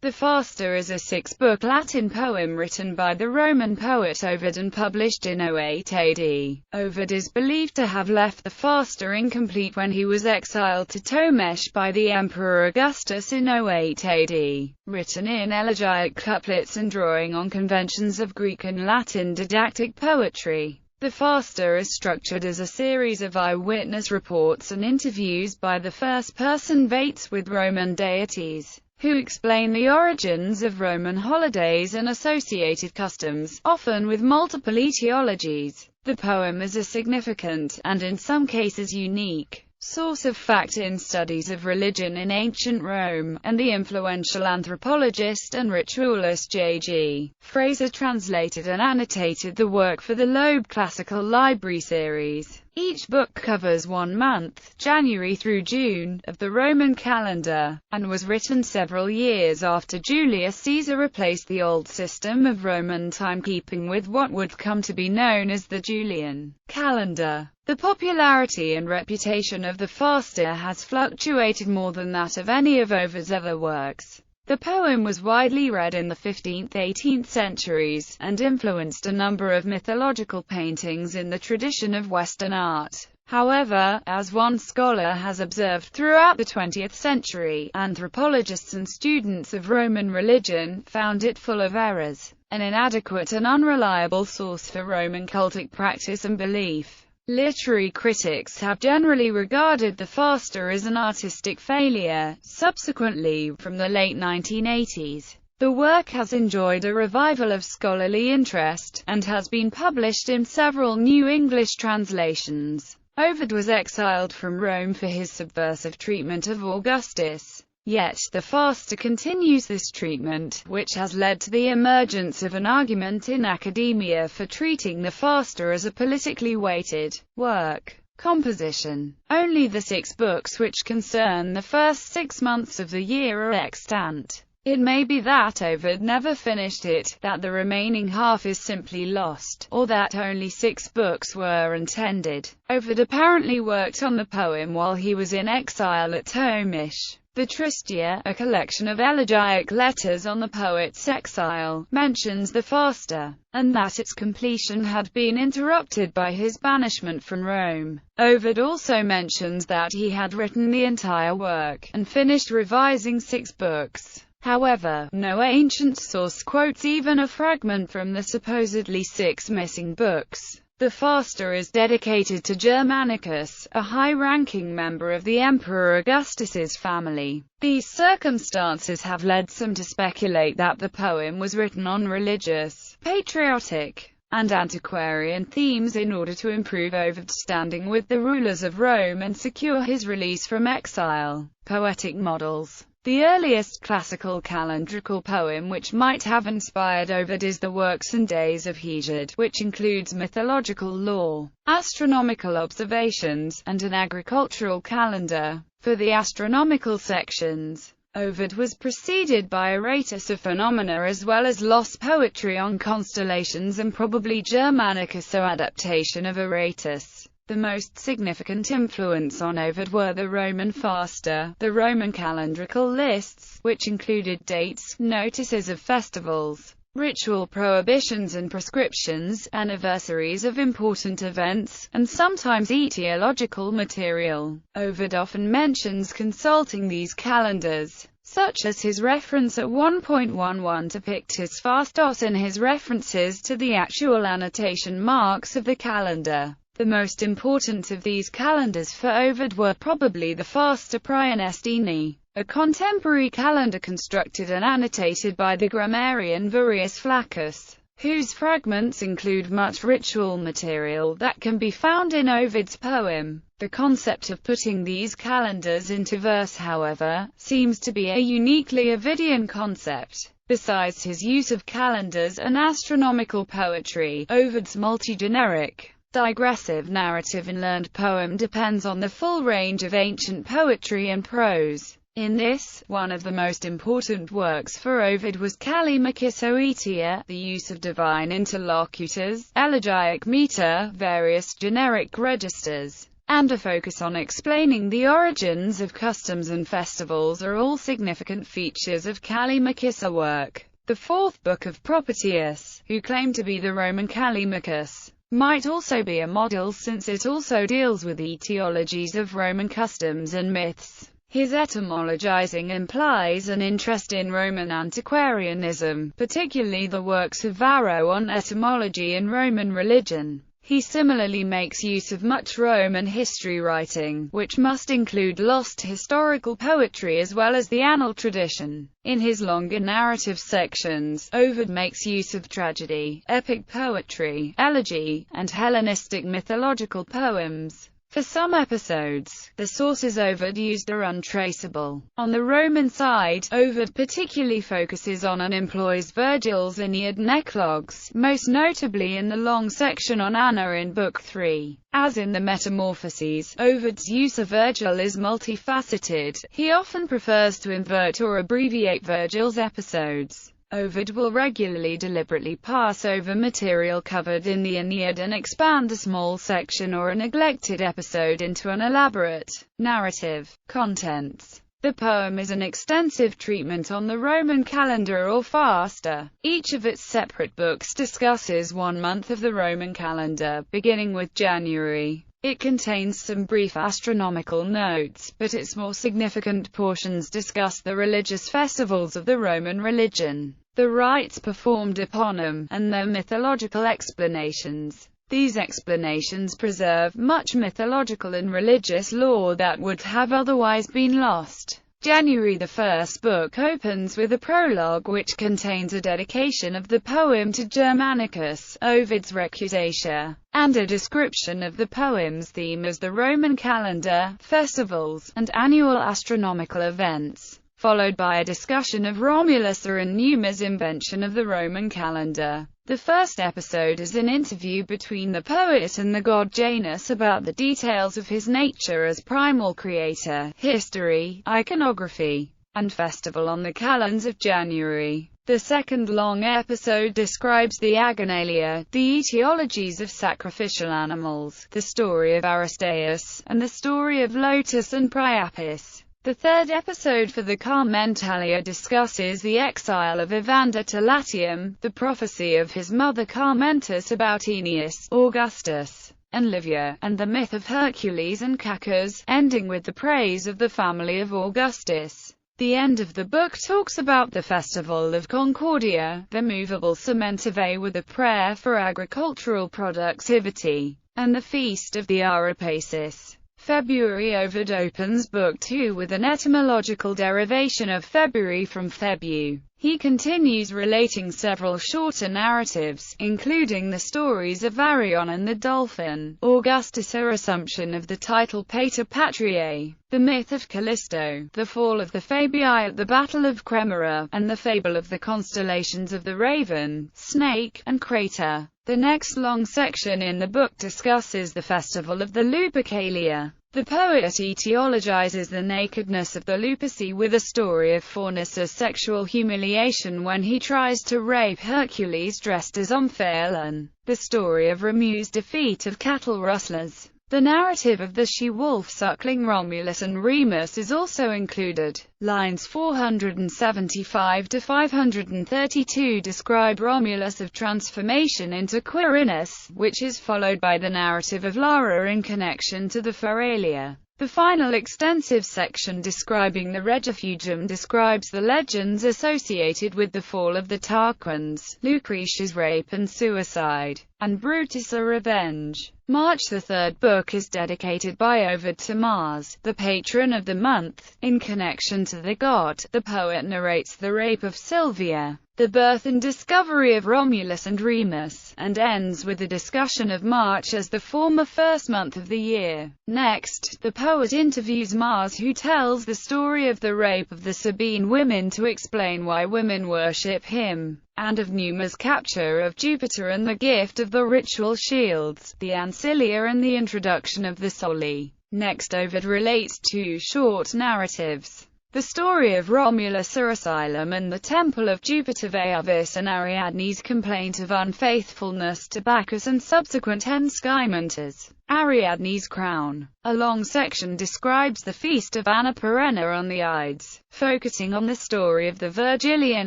The Fasta is a six-book Latin poem written by the Roman poet Ovid and published in 08 AD. Ovid is believed to have left the Fasta incomplete when he was exiled to Tomish by the Emperor Augustus in 08 AD. Written in elegiac couplets and drawing on conventions of Greek and Latin didactic poetry, the Fasta is structured as a series of eyewitness reports and interviews by the first-person vates with Roman deities, who explain the origins of Roman holidays and associated customs, often with multiple etiologies. The poem is a significant, and in some cases unique, source of fact in studies of religion in ancient Rome, and the influential anthropologist and ritualist J.G. Fraser translated and annotated the work for the Loeb Classical Library series. Each book covers 1 month, January through June, of the Roman calendar, and was written several years after Julius Caesar replaced the old system of Roman timekeeping with what would come to be known as the Julian calendar. The popularity and reputation of the Fasta has fluctuated more than that of any of Ovid's other works. The poem was widely read in the 15th–18th centuries, and influenced a number of mythological paintings in the tradition of Western art. However, as one scholar has observed throughout the 20th century, anthropologists and students of Roman religion found it full of errors, an inadequate and unreliable source for Roman cultic practice and belief. Literary critics have generally regarded the Fasta as an artistic failure. Subsequently, from the late 1980s, the work has enjoyed a revival of scholarly interest, and has been published in several new English translations. Ovid was exiled from Rome for his subversive treatment of Augustus. Yet, the Fasta continues this treatment, which has led to the emergence of an argument in academia for treating the Fasta as a politically weighted work composition. Only the 6 books which concern the first 6 months of the year are extant. It may be that Ovid never finished it, that the remaining half is simply lost, or that only 6 books were intended. Ovid apparently worked on the poem while he was in exile at Tomish. The Tristia, a collection of elegiac letters on the poet's exile, mentions the Fasta, and that its completion had been interrupted by his banishment from Rome. Ovid also mentions that he had written the entire work, and finished revising 6 books. However, no ancient source quotes even a fragment from the supposedly 6 missing books. The Fasta is dedicated to Germanicus, a high-ranking member of the Emperor Augustus's family. These circumstances have led some to speculate that the poem was written on religious, patriotic, and antiquarian themes in order to improve Ovid's standing with the rulers of Rome and secure his release from exile. Poetic Models. The earliest classical calendrical poem which might have inspired Ovid is the Works and Days of Hesiod, which includes mythological lore, astronomical observations, and an agricultural calendar. For the astronomical sections, Ovid was preceded by Aratus of phenomena as well as lost poetry on constellations and probably Germanicus' adaptation of Aratus. The most significant influence on Ovid were the Roman Fasta, the Roman calendrical lists, which included dates, notices of festivals, ritual prohibitions and prescriptions, anniversaries of important events, and sometimes etiological material. Ovid often mentions consulting these calendars, such as his reference at 1.11 to Pictus Fastos and his references to the actual annotation marks of the calendar. The most important of these calendars for Ovid were probably the Fasta Praenestini, a contemporary calendar constructed and annotated by the grammarian Varius Flaccus, whose fragments include much ritual material that can be found in Ovid's poem. The concept of putting these calendars into verse, however, seems to be a uniquely Ovidian concept. Besides his use of calendars and astronomical poetry, Ovid's multi-generic, digressive narrative in learned poem depends on the full range of ancient poetry and prose. In this, one of the most important works for Ovid was Callimachus Oetia, the use of divine interlocutors, elegiac meter, various generic registers, and a focus on explaining the origins of customs and festivals are all significant features of Callimachus' work. The fourth book of Propertius, who claimed to be the Roman Callimachus, might also be a model since it also deals with etiologies of Roman customs and myths. His etymologizing implies an interest in Roman antiquarianism, particularly the works of Varro on etymology and Roman religion. He similarly makes use of much Roman history writing, which must include lost historical poetry as well as the annal tradition. In his longer narrative sections, Ovid makes use of tragedy, epic poetry, elegy, and Hellenistic mythological poems. For some episodes, the sources Ovid used are untraceable. On the Roman side, Ovid particularly focuses on and employs Virgil's Aeneid neclogues, most notably in the long section on Anna in Book 3. As in the Metamorphoses, Ovid's use of Virgil is multifaceted. He often prefers to invert or abbreviate Virgil's episodes. Ovid will regularly deliberately pass over material covered in the Aeneid and expand a small section or a neglected episode into an elaborate narrative. Contents. The poem is an extensive treatment on the Roman calendar or Fasta. Each of its separate books discusses 1 month of the Roman calendar, beginning with January. It contains some brief astronomical notes, but its more significant portions discuss the religious festivals of the Roman religion, the rites performed upon them, and their mythological explanations. These explanations preserve much mythological and religious lore that would have otherwise been lost. January, the first book, opens with a prologue which contains a dedication of the poem to Germanicus, Ovid's Recusatia, and a description of the poem's theme as the Roman calendar, festivals, and annual astronomical events, followed by a discussion of Romulus and Numa's invention of the Roman calendar. The first episode is an interview between the poet and the god Janus about the details of his nature as primal creator, history, iconography, and festival on the calends of January. The second long episode describes the Agonalia, the etiologies of sacrificial animals, the story of Aristaeus, and the story of Lotus and Priapus. The third episode for the Carmentalia discusses the exile of Evander to Latium, the prophecy of his mother Carmentis about Aeneas, Augustus, and Livia, and the myth of Hercules and Cacus, ending with the praise of the family of Augustus. The end of the book talks about the festival of Concordia, the movable cementive with a prayer for agricultural productivity, and the feast of the Arapaces. February. Ovid opens Book 2 with an etymological derivation of February from Febu. He continues relating several shorter narratives, including the stories of Arion and the dolphin, Augustus' assumption of the title Pater Patriae, the myth of Callisto, the fall of the Fabii at the Battle of Cremera, and the fable of the constellations of the Raven, Snake, and Crater. The next long section in the book discusses the festival of the Lupercalia. The poet etiologizes the nakedness of the Luperci with a story of Faunus' sexual humiliation when he tries to rape Hercules dressed as Omphale, the story of Remus's defeat of cattle rustlers. The narrative of the she-wolf suckling Romulus and Remus is also included. Lines 475 to 532 describe Romulus of transformation into Quirinus, which is followed by the narrative of Lara in connection to the Feralia. The final extensive section describing the Regifugium describes the legends associated with the fall of the Tarquins, Lucretia's rape and suicide, and Brutus' revenge. March. The third book is dedicated by Ovid to Mars, the patron of the month. In connection to the god, the poet narrates the rape of Silvia, the birth and discovery of Romulus and Remus, and ends with a discussion of March as the former first month of the year. Next, the poet interviews Mars, who tells the story of the rape of the Sabine women to explain why women worship him, and of Numa's capture of Jupiter and the gift of the ritual shields, the Ancilia, and the introduction of the Soli. Next, Ovid relates two short narratives. The story of Romulus Asylum and the Temple of Jupiter Veavis and Ariadne's complaint of unfaithfulness to Bacchus and subsequent enskymenters. Ariadne's crown. A long section describes the feast of Anna Perenna on the Ides, focusing on the story of the Virgilian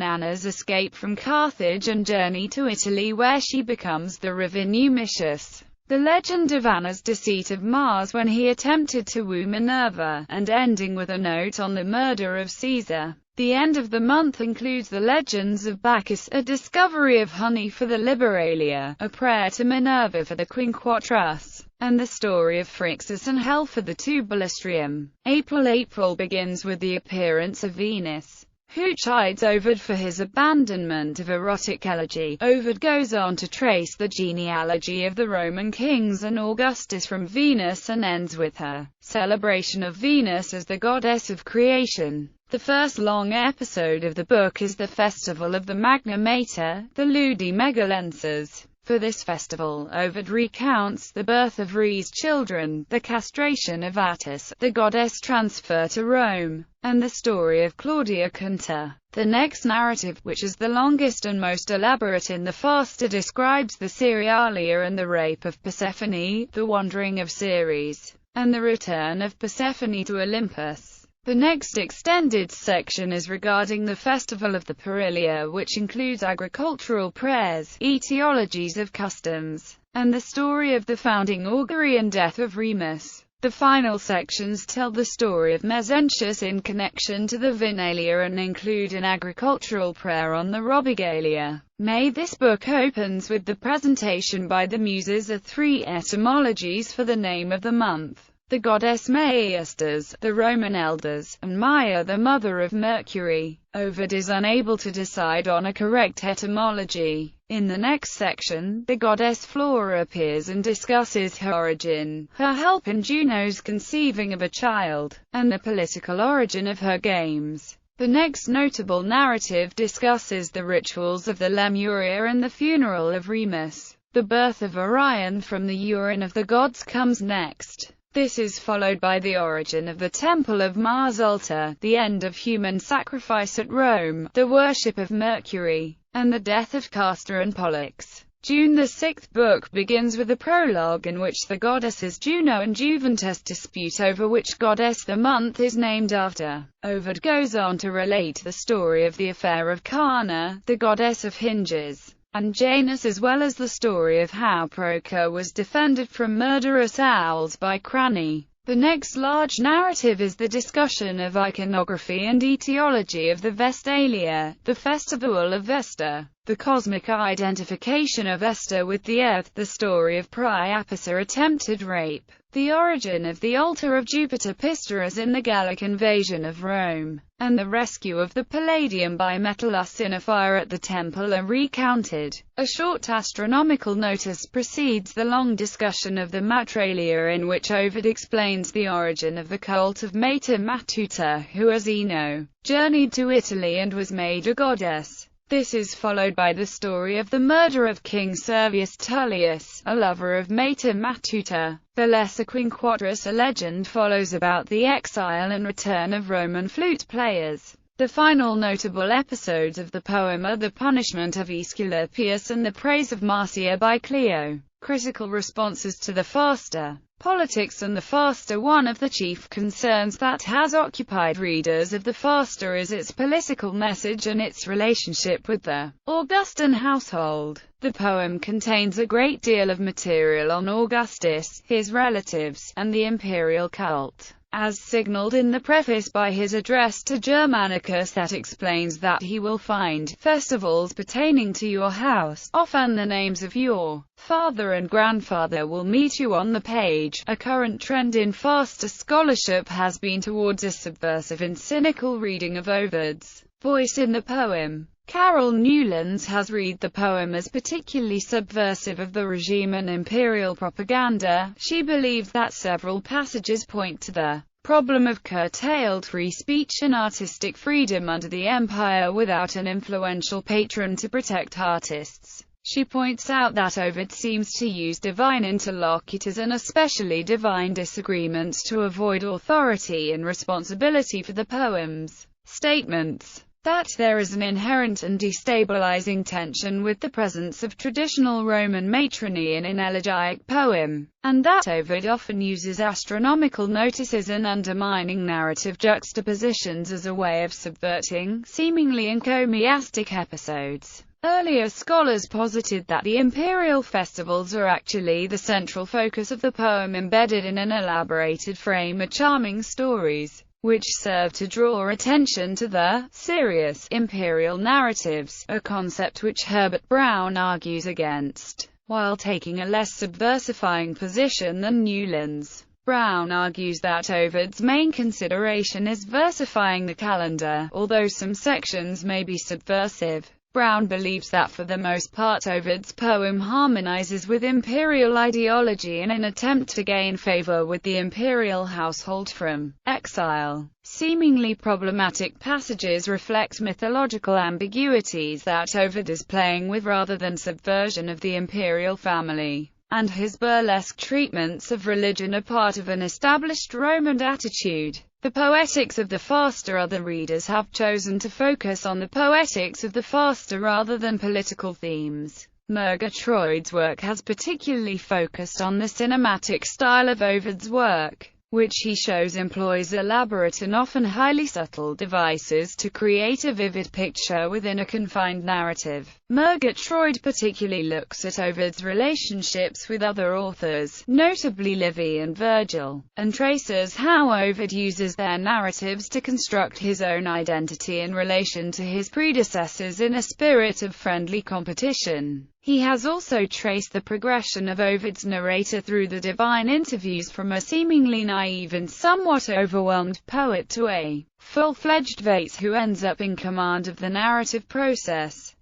Anna's escape from Carthage and journey to Italy where she becomes the River Numicius. The legend of Anna's deceit of Mars when he attempted to woo Minerva, and ending with a note on the murder of Caesar. The end of the month includes the legends of Bacchus, a discovery of honey for the Liberalia, a prayer to Minerva for the Quinquatrus, and the story of Phrixus and Hell for the Tubulastrium. April begins with the appearance of Venus, who chides Ovid for his abandonment of erotic elegy. Ovid goes on to trace the genealogy of the Roman kings and Augustus from Venus and ends with her celebration of Venus as the goddess of creation. The first long episode of the book is the festival of the Magna Mater, the Ludi Megalenses. For this festival, Ovid recounts the birth of Rhea's children, the castration of Attis, the goddess transfer to Rome, and the story of Claudia Cunta. The next narrative, which is the longest and most elaborate in the Fasti, describes the Cerealia and the rape of Persephone, the wandering of Ceres, and the return of Persephone to Olympus. The next extended section is regarding the festival of the Perilia, which includes agricultural prayers, etiologies of customs, and the story of the founding augury and death of Remus. The final sections tell the story of Mezentius in connection to the Vinalia and include an agricultural prayer on the Robigalia. This book opens with the presentation by the Muses of 3 etymologies for the name of the month. The goddess Maestas, the Roman elders, and Maia, the mother of Mercury. Ovid is unable to decide on a correct etymology. In the next section, the goddess Flora appears and discusses her origin, her help in Juno's conceiving of a child, and the political origin of her games. The next notable narrative discusses the rituals of the Lemuria and the funeral of Remus. The birth of Orion from the urine of the gods comes next. This is followed by the origin of the Temple of Mars altar, the end of human sacrifice at Rome, the worship of Mercury, and the death of Castor and Pollux. June. The 6th book begins with a prologue in which the goddesses Juno and Juventus dispute over which goddess the month is named after. Ovid goes on to relate the story of the affair of Carna, the goddess of hinges, and Janus, as well as the story of how Procre was defended from murderous owls by Crani. The next large narrative is the discussion of iconography and etiology of the Vestalia, the festival of Vesta, the cosmic identification of Vesta with the earth, the story of Priapus, attempted rape, the origin of the altar of Jupiter Pisteris in the Gallic invasion of Rome, and the rescue of the Palladium by Metellus in a fire at the temple are recounted. A short astronomical notice precedes the long discussion of the Matralia, in which Ovid explains the origin of the cult of Mater Matuta, who, as Zeno, journeyed to Italy and was made a goddess. This is followed by the story of the murder of King Servius Tullius, a lover of Mater Matuta. The Lesser Quinquatrus, a legend, follows about the exile and return of Roman flute players. The final notable episodes of the poem are the punishment of Aesculapius and the praise of Marcia by Clio. Critical responses to the Fasti. Politics and the Fasti. One of the chief concerns that has occupied readers of the Fasti is its political message and its relationship with the Augustan household. The poem contains a great deal of material on Augustus, his relatives, and the imperial cult, as signaled in the preface by his address to Germanicus that explains that he will find festivals pertaining to your house, often the names of your father and grandfather will meet you on the page. A current trend in Fasti scholarship has been towards a subversive and cynical reading of Ovid's voice in the poem. Carol Newlands has read the poem as particularly subversive of the regime and imperial propaganda. She believes that several passages point to the problem of curtailed free speech and artistic freedom under the empire without an influential patron to protect artists. She points out that Ovid seems to use divine interlocutors and especially divine disagreements to avoid authority and responsibility for the poem's statements. That there is an inherent and destabilizing tension with the presence of traditional Roman matrony in an elegiac poem, and that Ovid often uses astronomical notices and undermining narrative juxtapositions as a way of subverting seemingly encomiastic episodes. Earlier scholars posited that the imperial festivals are actually the central focus of the poem, embedded in an elaborated frame of charming stories, which serve to draw attention to the serious imperial narratives, a concept which Herbert Brown argues against, while taking a less subversifying position than Newlands. Brown argues that Ovid's main consideration is versifying the calendar, although some sections may be subversive. Brown believes that for the most part Ovid's poem harmonizes with imperial ideology in an attempt to gain favor with the imperial household from exile. Seemingly problematic passages reflect mythological ambiguities that Ovid is playing with rather than subversion of the imperial family, and his burlesque treatments of religion are part of an established Roman attitude. The poetics of the Fasta. Other readers have chosen to focus on the poetics of the Fasta rather than political themes. Murgatroyd's work has particularly focused on the cinematic style of Ovid's work, which he shows employs elaborate and often highly subtle devices to create a vivid picture within a confined narrative. Murgatroyd particularly looks at Ovid's relationships with other authors, notably Livy and Virgil, and traces how Ovid uses their narratives to construct his own identity in relation to his predecessors in a spirit of friendly competition. He has also traced the progression of Ovid's narrator through the divine interviews from a seemingly naive and somewhat overwhelmed poet to a full-fledged Vates who ends up in command of the narrative process.